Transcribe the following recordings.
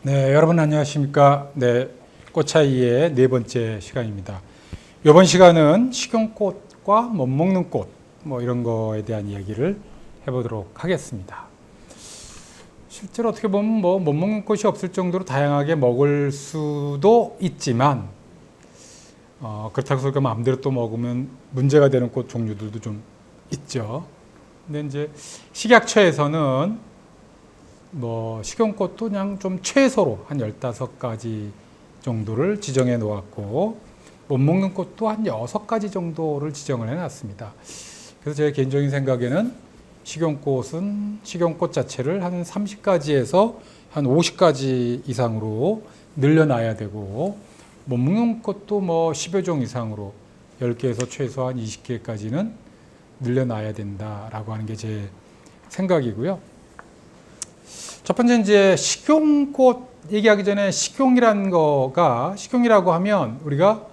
네, 여러분 안녕하십니까? 네, 꽃차이의 네 번째 시간입니다. 이번 시간은 식용꽃과 못 먹는 꽃, 이런 거에 대한 이야기를 해보도록 하겠습니다. 실제로 어떻게 보면 못 먹는 꽃이 없을 정도로 다양하게 먹을 수도 있지만, 그렇다고 해서 마음대로 또 먹으면 문제가 되는 꽃 종류들도 좀 있죠. 근데 이제 식약처에서는 식용꽃도 그냥 좀 최소로 한 15가지 정도를 지정해 놓았고, 못 먹는 꽃도 한 6가지 정도를 지정을 해 놨습니다. 그래서 제 개인적인 생각에는 식용꽃 자체를 한 30가지에서 한 50가지 이상으로 늘려놔야 되고, 못 먹는 꽃도 10여 종 이상으로 10개에서 최소한 20개까지는 늘려놔야 된다라고 하는 게 제 생각이고요. 첫 번째 이제 식용꽃 얘기하기 전에 식용이라고 하면 우리가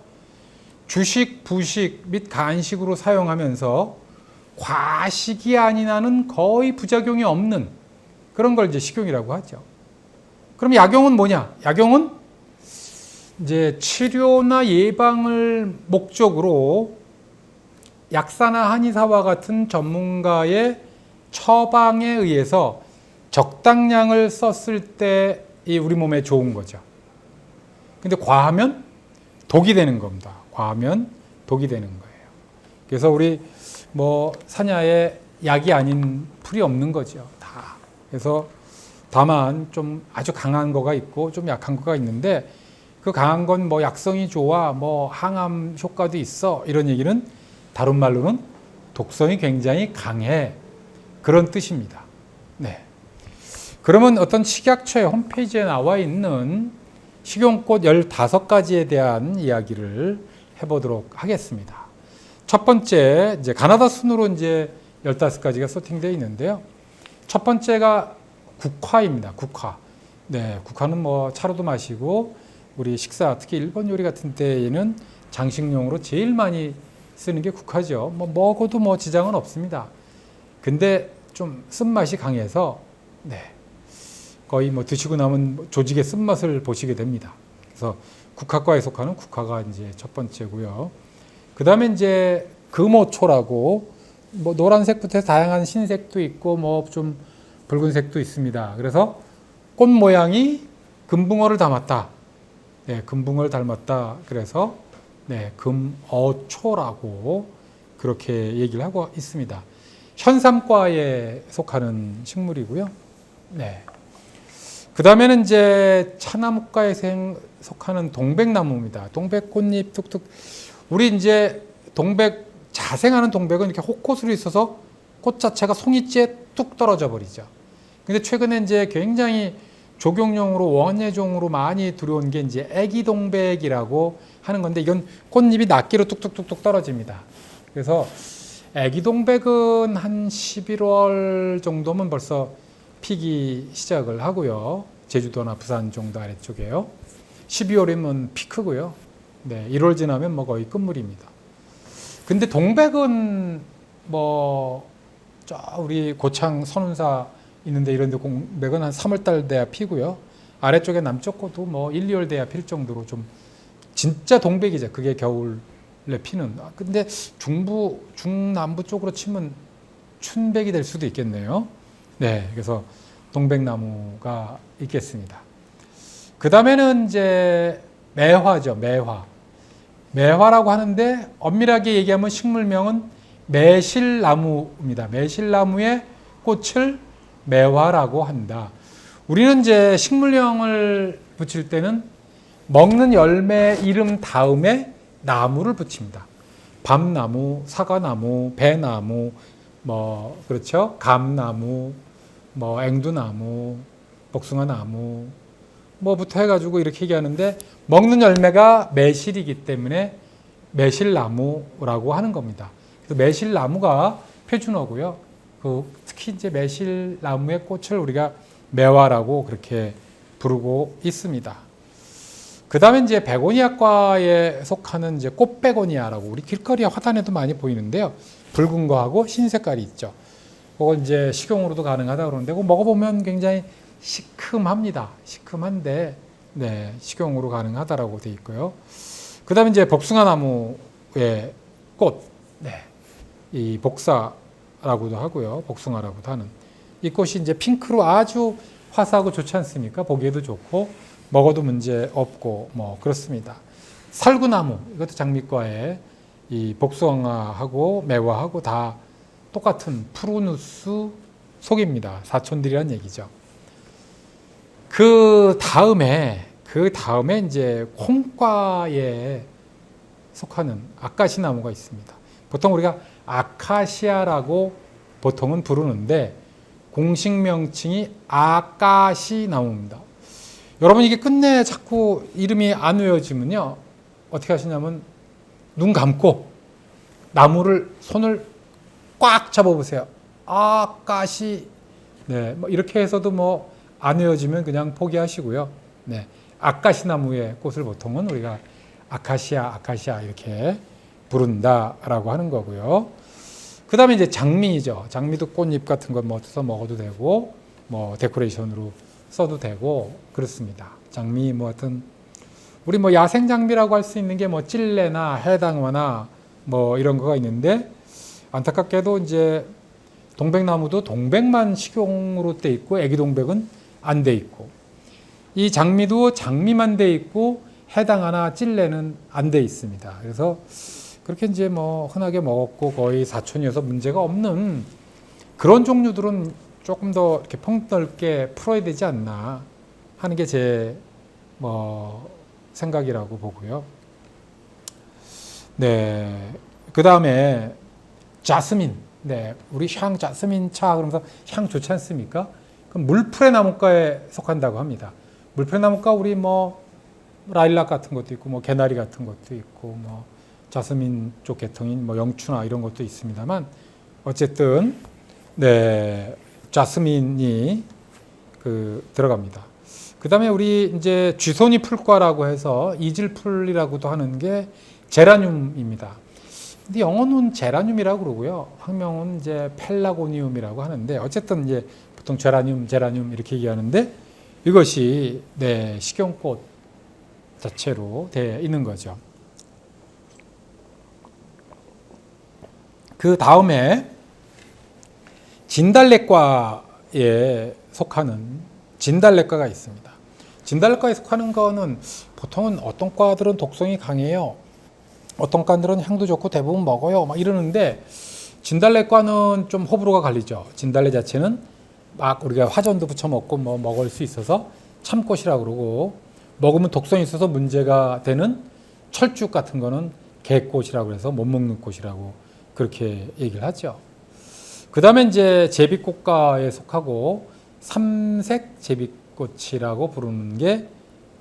주식, 부식 및 간식으로 사용하면서 과식이 아닌 한은 거의 부작용이 없는 그런 걸 이제 식용이라고 하죠. 그럼 약용은 뭐냐? 약용은 이제 치료나 예방을 목적으로 약사나 한의사와 같은 전문가의 처방에 의해서 적당량을 썼을 때 우리 몸에 좋은 거죠. 근데 과하면 독이 되는 겁니다. 과하면 독이 되는 거예요. 그래서 우리 사냐에 약이 아닌 풀이 없는 거죠. 다. 그래서 다만 좀 아주 강한 거가 있고 좀 약한 거가 있는데, 그 강한 건 약성이 좋아, 항암 효과도 있어, 이런 얘기는 다른 말로는 독성이 굉장히 강해, 그런 뜻입니다. 네. 그러면 어떤 식약처의 홈페이지에 나와 있는 식용꽃 15가지에 대한 이야기를 해보도록 하겠습니다. 첫 번째, 이제 가나다 순으로 이제 15가지가 세팅되어 있는데요. 첫 번째가 국화입니다. 국화. 네, 국화는 차로도 마시고, 우리 식사, 특히 일본 요리 같은 때에는 장식용으로 제일 많이 쓰는 게 국화죠. 먹어도 지장은 없습니다. 근데 좀 쓴맛이 강해서, 네, 거의 드시고 나면 조직의 쓴맛을 보시게 됩니다. 그래서 국화과에 속하는 국화가 이제 첫 번째고요. 그 다음에 이제 금오초라고, 노란색부터 해서 다양한 흰색도 있고, 좀 붉은색도 있습니다. 그래서 꽃 모양이 금붕어를 닮았다. 네, 금붕어를 닮았다. 그래서 네, 금어초라고 그렇게 얘기를 하고 있습니다. 현삼과에 속하는 식물이고요. 네. 그 다음에는 이제 차나무과에 속하는 동백나무입니다. 동백꽃잎 툭툭. 우리 이제 자생하는 동백은 이렇게 호코스로 있어서 꽃 자체가 송이째 뚝 떨어져 버리죠. 근데 최근에 이제 굉장히 조경용으로 원예종으로 많이 들어온 게 이제 애기 동백이라고 하는 건데, 이건 꽃잎이 낱개로 뚝뚝뚝뚝 떨어집니다. 그래서 애기 동백은 한 11월 정도면 벌써 피기 시작을 하고요. 제주도나 부산 정도 아래쪽에요. 12월이면 피크고요. 네, 1월 지나면 거의 끝물입니다. 근데 동백은 우리 고창 선운사 있는데 이런 데 동백은 한 3월달 돼야 피고요. 아래쪽에 남쪽 꽃도 1, 2월 돼야 필 정도로 좀 진짜 동백이죠. 그게 겨울에 피는. 근데 중남부 쪽으로 치면 춘백이 될 수도 있겠네요. 네, 그래서 동백나무가 있겠습니다. 그 다음에는 이제 매화죠, 매화. 매화라고 하는데 엄밀하게 얘기하면 식물명은 매실나무입니다. 매실나무의 꽃을 매화라고 한다. 우리는 이제 식물명을 붙일 때는 먹는 열매 이름 다음에 나무를 붙입니다. 밤나무, 사과나무, 배나무, 그렇죠? 감나무, 앵두나무, 복숭아나무, 부터 해가지고 이렇게 얘기하는데, 먹는 열매가 매실이기 때문에 매실나무라고 하는 겁니다. 그래서 매실나무가 표준어고요. 특히 이제 매실나무의 꽃을 우리가 매화라고 그렇게 부르고 있습니다. 그 다음에 이제 베고니아과에 속하는 이제 꽃베고니아라고, 우리 길거리 화단에도 많이 보이는데요. 붉은 거하고 흰 색깔이 있죠. 그걸 이제 식용으로도 가능하다 그러는데, 그거 먹어보면 굉장히 시큼합니다. 시큼한데 네, 식용으로 가능하다라고 되어 있고요. 그다음에 이제 복숭아 나무의 꽃, 네, 이 복사라고도 하고요, 복숭아라고도 하는 이 꽃이 이제 핑크로 아주 화사하고 좋지 않습니까? 보기에도 좋고 먹어도 문제 없고 뭐 그렇습니다. 살구나무 이것도 장미과의 이 복숭아하고 매화하고 다 똑같은 푸르누스 속입니다. 사촌들이란 얘기죠. 그 다음에 이제 콩과에 속하는 아카시 나무가 있습니다. 보통 우리가 아카시아라고 보통은 부르는데 공식 명칭이 아카시 나무입니다. 여러분 이게 끝내 자꾸 이름이 안 외워지면요, 어떻게 하시냐면 눈 감고 나무를 손을 꽉 잡아보세요. 아카시. 네, 뭐 이렇게 해서도 뭐 안 외워지면 그냥 포기하시고요. 네, 아카시 나무의 꽃을 보통은 우리가 아카시아 이렇게 부른다라고 하는 거고요. 그 다음에 이제 장미죠. 장미도 꽃잎 같은 거 뭐 써서 먹어도 되고, 뭐 데코레이션으로 써도 되고, 그렇습니다. 장미 뭐 하여튼, 우리 뭐 야생 장미라고 할 수 있는 게 뭐 찔레나 해당화나 뭐 이런 거가 있는데, 안타깝게도 이제 동백나무도 동백만 식용으로 돼 있고, 애기 동백은 안 돼 있고, 이 장미도 장미만 돼 있고, 해당화나 찔레는 안 돼 있습니다. 그래서 그렇게 이제 뭐 흔하게 먹었고 거의 사촌이어서 문제가 없는 그런 종류들은 조금 더 이렇게 폭넓게 풀어야 되지 않나 하는 게 제 뭐 생각이라고 보고요. 네, 그 다음에 자스민. 네, 우리 향 자스민 차 그러면서 향 좋지 않습니까? 그럼 물풀의 나무과에 속한다고 합니다. 물풀의 나무과 우리 뭐 라일락 같은 것도 있고 뭐 개나리 같은 것도 있고 뭐 자스민 쪽 계통인 뭐 영추나 이런 것도 있습니다만, 어쨌든 네, 자스민이 들어갑니다. 그 다음에 우리 이제 쥐손이 풀과라고 해서 이질풀이라고도 하는 게 제라늄입니다. 근데 영어는 제라늄이라고 그러고요, 학명은 이제 펠라고니움이라고 하는데, 어쨌든 이제 보통 제라늄 이렇게 얘기하는데, 이것이 네, 식용꽃 자체로 되어 있는 거죠. 그 다음에 진달래과에 속하는 진달래과가 있습니다. 진달래과에 속하는 거는 보통은 어떤 과들은 독성이 강해요. 어떤 과들은 향도 좋고 대부분 먹어요. 막 이러는데, 진달래과는 좀 호불호가 갈리죠. 진달래 자체는 막 우리가 화전도 부쳐 먹고 뭐 먹을 수 있어서 참꽃이라고 그러고, 먹으면 독성이 있어서 문제가 되는 철쭉 같은 거는 개꽃이라고 해서 못 먹는 꽃이라고 그렇게 얘기를 하죠. 그 다음에 이제 제비꽃과에 속하고 삼색 제비꽃이라고 부르는 게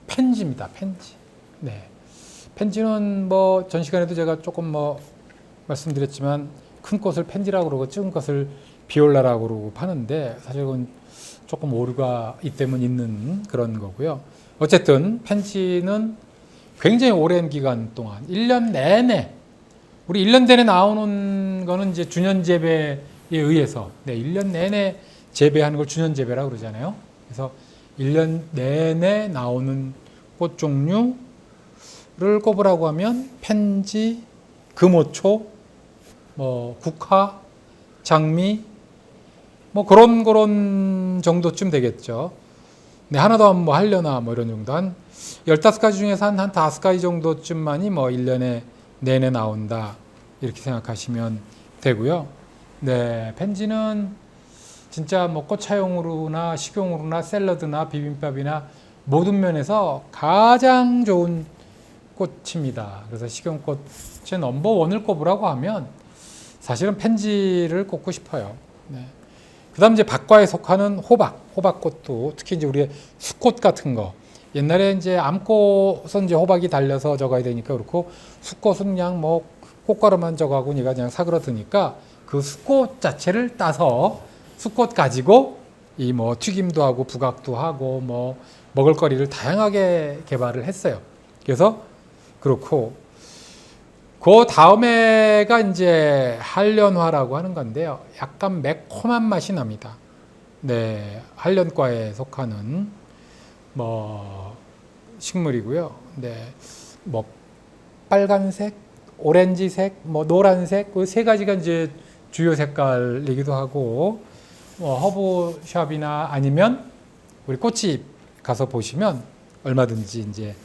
펜지입니다. 펜지. 네. 펜지는 뭐 전 시간에도 제가 조금 뭐 말씀드렸지만, 큰 꽃을 펜지라고 그러고 작은 꽃을 비올라라고 그러고 파는데, 사실은 조금 오류가 있다면 있는 그런 거고요. 어쨌든 펜지는 굉장히 오랜 기간 동안 1년 내내, 우리 1년 내내 나오는 거는 이제 준현 재배에 의해서, 네, 1년 내내 재배하는 걸 준현 재배라고 그러잖아요. 그래서 1년 내내 나오는 꽃 종류를 꼽으라고 하면 펜지, 금오초, 뭐 국화, 장미, 뭐 그런 정도쯤 되겠죠. 네, 하나 더 뭐 하려나 뭐 이런 정도, 한 15가지 중에서 한 5가지 정도쯤만이 뭐 1년에 내내 나온다, 이렇게 생각하시면 되고요. 네, 펜지는 진짜 뭐 꽃차용으로나 식용으로나 샐러드나 비빔밥이나 모든 면에서 가장 좋은 꽃입니다. 그래서 식용꽃의 넘버원을 꼽으라고 하면 사실은 펜지를 꼽고 싶어요. 네. 그 다음 이제 박과에 속하는 호박꽃도 특히 이제 우리의 수꽃 같은 거, 옛날에 이제 암꽃은 이제 호박이 달려서 적어야 되니까 그렇고, 수꽃은 그냥 뭐 꽃가루만 적하고 얘가 그냥 사그러드니까 그 수꽃 자체를 따서 수꽃 가지고 이 뭐 튀김도 하고 부각도 하고 뭐 먹을거리를 다양하게 개발을 했어요. 그래서 그렇고, 그 다음에가 이제 한련화라고 하는 건데요. 약간 매콤한 맛이 납니다. 네, 한련과에 속하는 뭐 식물이고요. 네, 뭐 빨간색, 오렌지색, 뭐 노란색 그 세 가지가 이제 주요 색깔이기도 하고 허브샵이나 아니면 우리 꽃집 가서 보시면 얼마든지 이제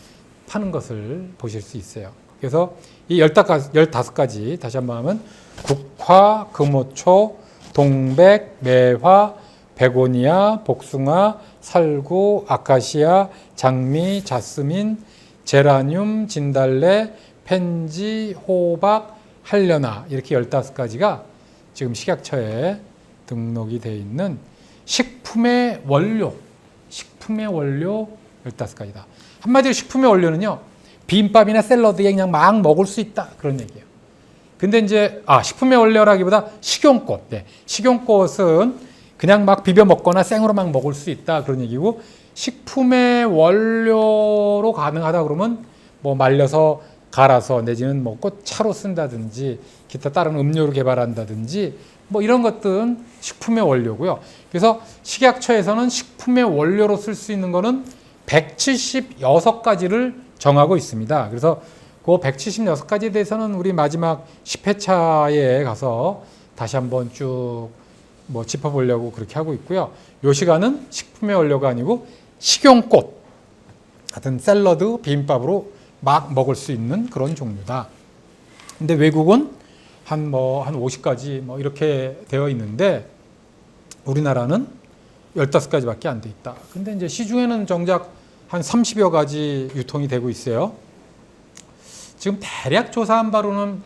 파는 것을 보실 수 있어요. 그래서 이 15가지 다시 한번 하면 국화, 금호초, 동백, 매화, 베고니아, 복숭아, 살구, 아카시아, 장미, 자스민, 제라늄, 진달래, 펜지, 호박, 한려나 이렇게 15가지가 지금 식약처에 등록이 되어 있는 식품의 원료 15가지다. 한마디로 식품의 원료는요. 비빔밥이나 샐러드에 그냥 막 먹을 수 있다. 그런 얘기예요. 근데 이제 식품의 원료라기보다 식용꽃. 네. 식용꽃은 그냥 막 비벼 먹거나 생으로 막 먹을 수 있다. 그런 얘기고 식품의 원료로 가능하다 그러면 뭐 말려서 갈아서 내지는 뭐 꽃차로 쓴다든지 기타 다른 음료를 개발한다든지 뭐 이런 것들은 식품의 원료고요. 그래서 식약처에서는 식품의 원료로 쓸 수 있는 거는 176가지를 정하고 있습니다. 그래서 그 176가지에 대해서는 우리 마지막 10회차에 가서 다시 한번 쭉 뭐 짚어보려고 그렇게 하고 있고요. 이 시간은 식품의 원료가 아니고 식용꽃 같은 샐러드, 비빔밥으로 막 먹을 수 있는 그런 종류다. 근데 외국은 한 50가지 뭐 이렇게 되어 있는데 우리나라는 15가지밖에 안 돼 있다. 근데 이제 시중에는 정작 한 30여 가지 유통이 되고 있어요. 지금 대략 조사한 바로는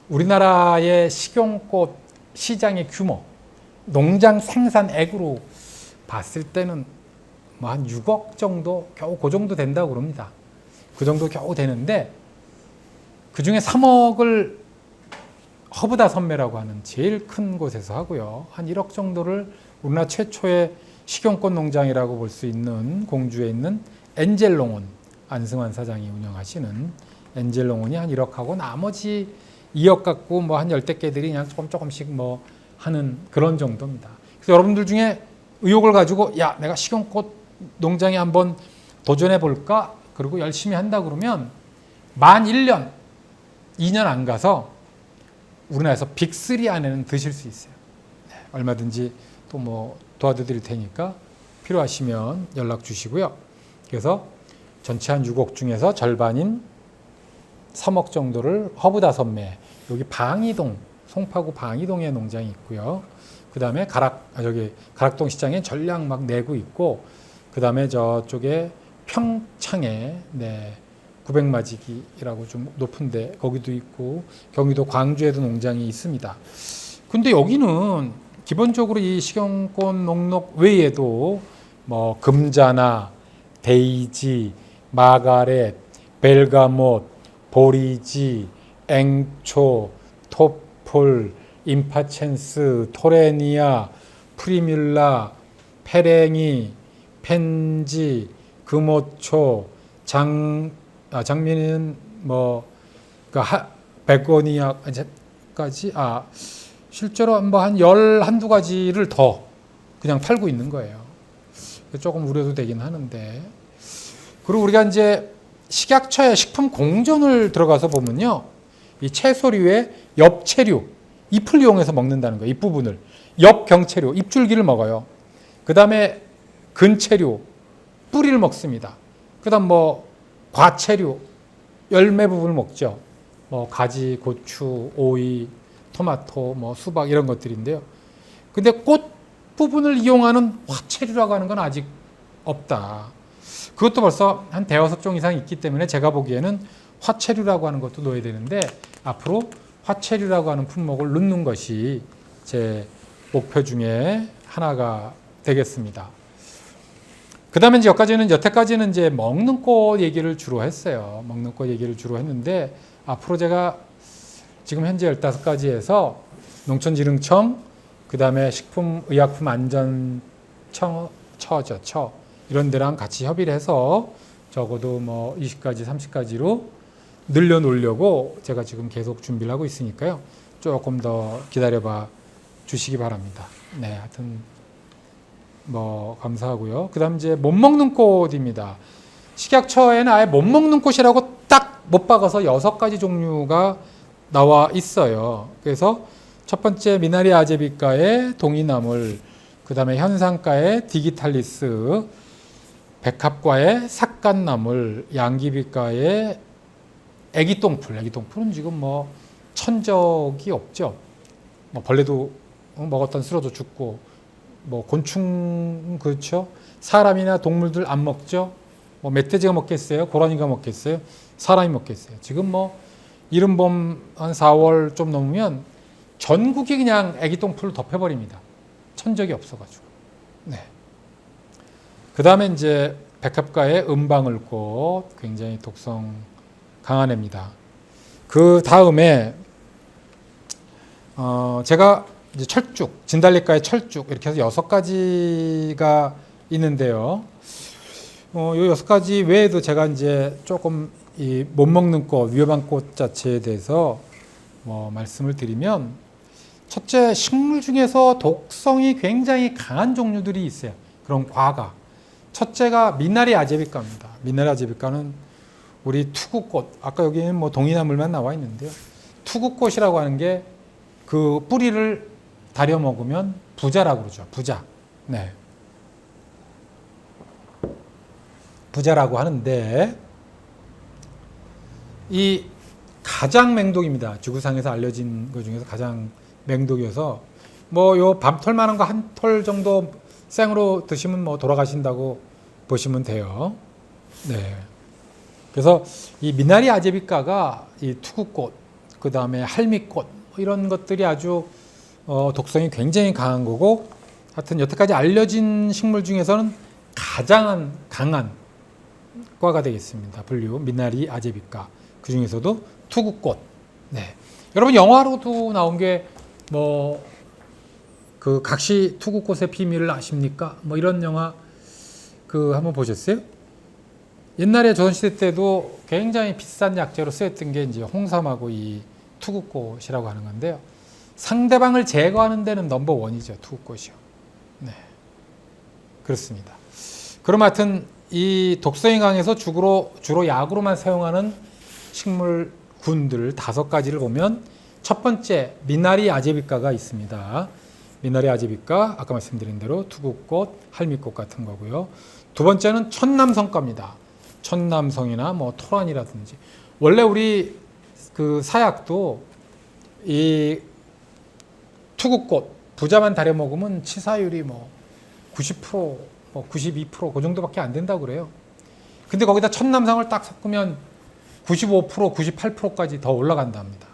우리나라의 식용꽃 시장의 규모, 농장 생산액으로 봤을 때는 뭐 한 6억 정도, 겨우 그 정도 된다고 그럽니다. 그 정도 겨우 되는데 그 중에 3억을 허브다 선매라고 하는 제일 큰 곳에서 하고요. 한 1억 정도를 우리나라 최초의 식용꽃 농장이라고 볼 수 있는 공주에 있는 엔젤농원, 안승환 사장이 운영하시는 엔젤농원이 한 1억 하고 나머지 2억 갖고 뭐 한 10대 개들이 그냥 조금씩 뭐 하는 그런 정도입니다. 그래서 여러분들 중에 의욕을 가지고 야, 내가 식용꽃 농장에 한번 도전해 볼까? 그리고 열심히 한다 그러면 만 1년, 2년 안 가서 우리나라에서 빅3 안에는 드실 수 있어요. 네, 얼마든지 또 뭐 도와드릴 테니까 필요하시면 연락 주시고요. 그래서 전체 한 6억 중에서 절반인 3억 정도를 허브다 선매, 여기 방이동, 송파구 방이동에 농장이 있고요. 그 다음에 가락동 시장에 전량 막 내고 있고, 그 다음에 저쪽에 평창에 900마지기라고 좀 높은데 거기도 있고, 경기도 광주에도 농장이 있습니다. 근데 여기는 기본적으로 이 식용꽃 농록 외에도 뭐 금자나 데이지, 마가렛, 벨가못, 보리지, 앵초, 토폴, 임파첸스, 토레니아, 프리뮬라, 페랭이, 펜지, 금호초, 장미는 뭐 베고니아까지 실제로 뭐 한 12가지를 더 그냥 팔고 있는 거예요. 조금 우려도 되긴 하는데. 그리고 우리가 이제 식약처의 식품 공전을 들어가서 보면요. 이 채소류의 엽채류, 잎을 이용해서 먹는다는 거예요. 잎부분을. 엽경채류, 잎줄기를 먹어요. 그 다음에 근채류, 뿌리를 먹습니다. 그 다음 뭐 과채류, 열매 부분을 먹죠. 뭐 가지, 고추, 오이, 토마토, 뭐 수박 이런 것들인데요. 근데 꽃 부분을 이용하는 화채류라고 하는 건 아직 없다. 그것도 벌써 한 5종 이상 있기 때문에 제가 보기에는 화채류라고 하는 것도 넣어야 되는데 앞으로 화채류라고 하는 품목을 넣는 것이 제 목표 중에 하나가 되겠습니다. 그 다음에 이제 여태까지는 이제 먹는 꽃 얘기를 주로 했어요. 먹는 꽃 얘기를 주로 했는데 앞으로 제가 지금 현재 15가지에서 농촌진흥청, 그 다음에 식품의약품안전처 이런 데랑 같이 협의를 해서 적어도 뭐 20가지, 30가지로 늘려놓으려고 제가 지금 계속 준비를 하고 있으니까요. 조금 더 기다려봐 주시기 바랍니다. 네, 하여튼 뭐 감사하고요. 그다음 이제 못 먹는 꽃입니다. 식약처에는 아예 못 먹는 꽃이라고 딱 못 박아서 6가지 종류가 나와 있어요. 그래서 첫 번째 미나리 아제비과의 동이나물, 그다음에 현상과의 디기탈리스, 백합과의 삭간나물, 양귀비과의 애기똥풀. 애기똥풀은 지금 뭐 천적이 없죠. 뭐 벌레도 먹었던 쓰러져 죽고, 뭐 곤충 그렇죠. 사람이나 동물들 안 먹죠. 뭐 멧돼지가 먹겠어요? 고라니가 먹겠어요? 사람이 먹겠어요? 지금 뭐 이른봄 한 4월 좀 넘으면 전국이 그냥 애기똥풀을 덮여버립니다. 천적이 없어가지고. 네. 그 다음에 이제 백합과의 은방울꽃, 굉장히 독성 강한 애입니다. 그 다음에 제가 이제 철쭉, 진달래과의 철쭉 이렇게 해서 6가지가 있는데요. 이 6가지 외에도 제가 이제 조금 이 못 먹는 꽃, 위험한 꽃 자체에 대해서 뭐 말씀을 드리면, 첫째, 식물 중에서 독성이 굉장히 강한 종류들이 있어요. 그런 과가. 첫째가 미나리 아제비과입니다. 미나리 아제비과는 우리 투구꽃, 아까 여기는 뭐 동이나물만 나와 있는데요. 투구꽃이라고 하는 게 그 뿌리를 다려 먹으면 부자라고 그러죠. 부자. 네. 부자라고 하는데, 이 가장 맹독입니다. 지구상에서 알려진 것 중에서 가장 맹독이어서, 뭐 요 밤털만한 거 한 털 정도 생으로 드시면 뭐 돌아가신다고 보시면 돼요. 네. 그래서 이 미나리 아제비과가 이 투구꽃, 그 다음에 할미꽃, 이런 것들이 아주 독성이 굉장히 강한 거고, 하여튼 여태까지 알려진 식물 중에서는 가장 강한 과가 되겠습니다. 분류 미나리 아제비과. 그 중에서도 투구꽃. 네. 여러분 영화로도 나온 게 뭐 그 각시 투구꽃의 비밀을 아십니까? 뭐 이런 영화 그 한번 보셨어요? 옛날에 조선시대 때도 굉장히 비싼 약재로 쓰였던 게 이제 홍삼하고 이 투구꽃이라고 하는 건데요. 상대방을 제거하는 데는 넘버 원이죠. 투구꽃이요. 네. 그렇습니다. 그럼 하여튼 이 독성이 강해서 주로 약으로만 사용하는 식물군들 5가지를 보면, 첫 번째 미나리 아제비과가 있습니다. 미나리 아제비과, 아까 말씀드린 대로 투구꽃, 할미꽃 같은 거고요. 두 번째는 천남성과입니다. 천남성이나 뭐 토란이라든지. 원래 우리 그 사약도 이 투구꽃 부자만 다려 먹으면 치사율이 뭐 90%, 뭐 92%그 정도밖에 안 된다고 그래요. 근데 거기다 천남성을 딱 섞으면 95%, 98%까지 더 올라간답니다.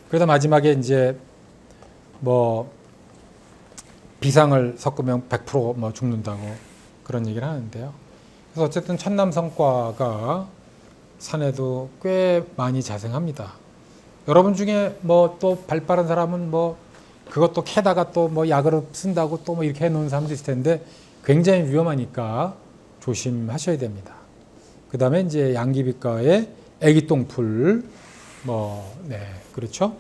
그러다 마지막에 이제 뭐 비상을 섞으면 100% 죽는다고 그런 얘기를 하는데요. 그래서 어쨌든 천남성과가 산에도 꽤 많이 자생합니다. 여러분 중에 뭐 또 발빠른 사람은 뭐 그것도 캐다가 또 뭐 약으로 쓴다고 또 뭐 이렇게 해놓은 사람도 있을 텐데, 굉장히 위험하니까 조심하셔야 됩니다. 그 다음에 이제 양귀비과의 애기똥풀, 네, 그렇죠.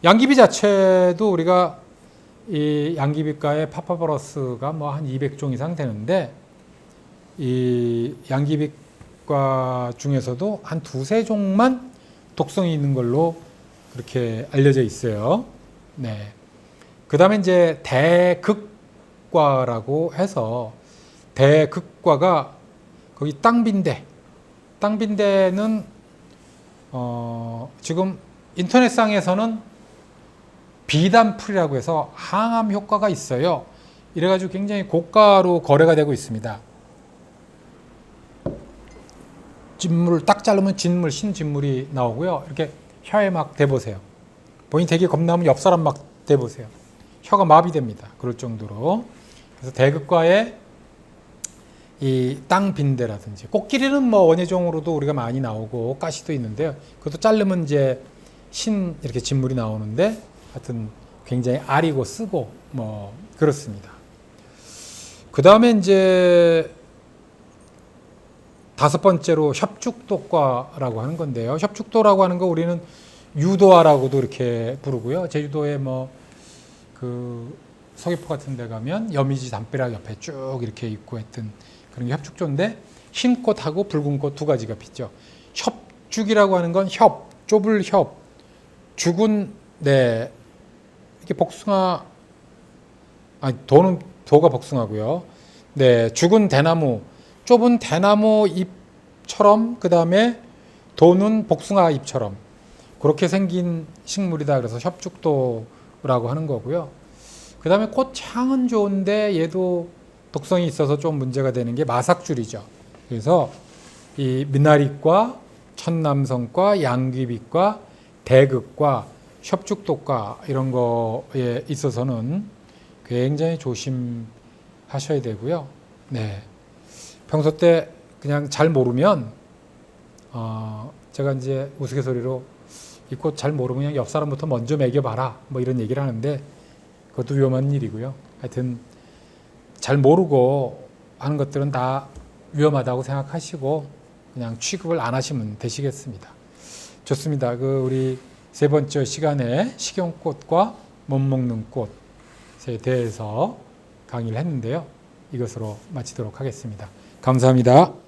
양귀비 자체도 우리가 이 양귀비과의 파파버러스가 뭐 한 200종 이상 되는데, 이 양귀비과 중에서도 한 2-3종만 독성이 있는 걸로 그렇게 알려져 있어요. 네. 그 다음에 이제 대극과라고 해서, 대극과가 거기 땅빈대는 지금 인터넷상에서는 비단풀이라고 해서 항암 효과가 있어요. 이래가지고 굉장히 고가로 거래가 되고 있습니다. 진물 딱 자르면 신진물이 나오고요. 이렇게 혀에 막 대보세요. 본인 되게 겁나면 옆 사람 막 대보세요. 혀가 마비됩니다. 그럴 정도로. 그래서 대극과의 이 땅빈대라든지, 코끼리는 뭐 원예종으로도 우리가 많이 나오고 가시도 있는데요. 그것도 자르면 이제 이렇게 진물이 나오는데, 하여튼 굉장히 아리고 쓰고 뭐 그렇습니다. 그 다음에 이제 5번째로 협죽도과라고 하는 건데요. 협죽도라고 하는 거 우리는 유도화라고도 이렇게 부르고요. 제주도에 뭐 그 서귀포 같은 데 가면 여미지 담벼락 옆에 쭉 이렇게 있고 했던 그런 게 협죽조인데 흰 꽃하고 붉은 꽃 두 가지가 피죠. 협죽이라고 하는 건 협, 좁을 협, 죽은 네 이게 복숭아 도가 복숭아고요. 네, 죽은 대나무, 좁은 대나무 잎처럼 그 다음에 도는 복숭아 잎처럼 그렇게 생긴 식물이다. 그래서 협죽도라고 하는 거고요. 그 다음에 꽃향은 좋은데 얘도 독성이 있어서 좀 문제가 되는 게 마삭줄이죠. 그래서 이 미나리과 천남성과 양귀비과 대극과 협죽독과 이런 거에 있어서는 굉장히 조심하셔야 되고요. 네. 평소 때 그냥 잘 모르면 제가 이제 우스갯소리로 이 꽃 잘 모르면 그냥 옆 사람부터 먼저 먹여봐라 뭐 이런 얘기를 하는데 그것도 위험한 일이고요. 하여튼 잘 모르고 하는 것들은 다 위험하다고 생각하시고 그냥 취급을 안 하시면 되시겠습니다. 좋습니다. 우리 세 번째 시간에 식용꽃과 못 먹는 꽃에 대해서 강의를 했는데요. 이것으로 마치도록 하겠습니다. 감사합니다.